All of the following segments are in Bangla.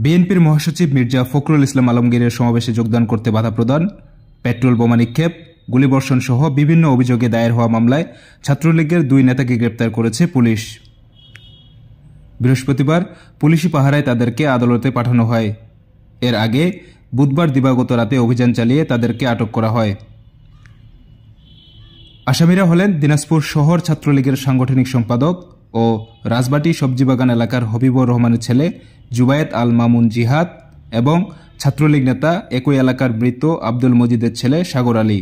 বিএনপির মহাসচিব মির্জা ফখরুল ইসলাম আলমগীরের সমাবেশে যোগদান করতে বাধা প্রদান, পেট্রোল বোমা নিক্ষেপ, গুলিবর্ষণ সহ বিভিন্ন অভিযোগে দায়ের হওয়া মামলায় ছাত্রলীগের 2 নেতাকে গ্রেপ্তার করেছে পুলিশ। বৃহস্পতিবার পুলিশি পাহারায় তাদেরকে আদালতে পাঠানো হয়। এর আগে বুধবার দিবাগত রাতে অভিযান চালিয়ে তাদেরকে আটক করা হয়। আসামিরা হলেন দিনাজপুর শহর ছাত্রলীগের সাংগঠনিক সম্পাদক ও রাজবাটি সবজিবাগান এলাকার হবিবুর রহমানের ছেলে জুবায়েত আল মামুন জিহাদ এবং ছাত্রলীগ নেতা একই এলাকার মৃত আব্দুল মজিদের ছেলে সাগর আলী।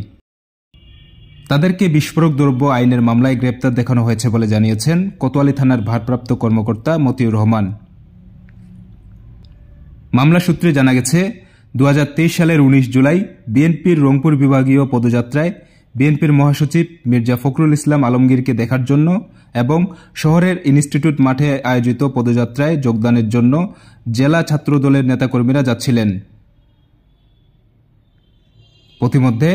তাদেরকে বিস্ফোরক দ্রব্য আইনের মামলায় গ্রেপ্তার দেখানো হয়েছে বলে জানিয়েছেন কোতোয়ালি থানার ভারপ্রাপ্ত কর্মকর্তা মতিউর রহমান। মামলা সূত্রে জানা গেছে, 2023 সালের 19 জুলাই বিএনপির রংপুর বিভাগীয় পদযাত্রায় বিএনপির মহাসচিব মির্জা ফখরুল ইসলাম আলমগীরকে দেখার জন্য এবং শহরের ইনস্টিটিউট মাঠে আয়োজিত পদযাত্রায় যোগদানের জন্য জেলা ছাত্রদলের নেতাকর্মীরা যাচ্ছিলেন। পথিমধ্যে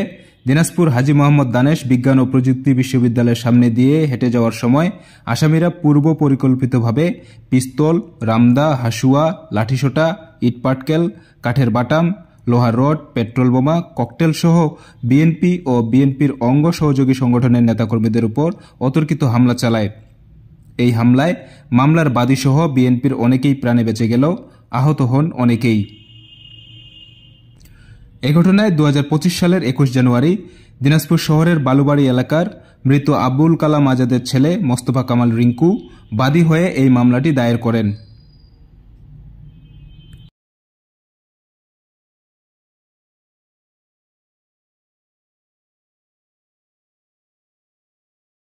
দিনাজপুর হাজী মোহাম্মদ দানেশ বিজ্ঞান ও প্রযুক্তি বিশ্ববিদ্যালয়ের সামনে দিয়ে হেঁটে যাওয়ার সময় আসামিরা পূর্ব পরিকল্পিতভাবে পিস্তল, রামদা, হাসুয়া, লাঠিসোঁটা, ইটপাটকেল, কাঠের বাটাম, লোহার রড, পেট্রোল বোমা, ককটেল সহ বিএনপি ও বিএনপির অঙ্গ সহযোগী সংগঠনের নেতাকর্মীদের উপর অতর্কিত হামলা চালায়। এই হামলায় মামলার বাদীসহ বিএনপির অনেকেই প্রাণে বেঁচে গেলেও আহত হন অনেকেই। এ ঘটনায় 2025 সালের 21 জানুয়ারি দিনাজপুর শহরের বালুবাড়ি এলাকার মৃত আবুল কালাম আজাদের ছেলে মোস্তফা কামাল রিঙ্কু বাদী হয়ে এই মামলাটি দায়ের করেন।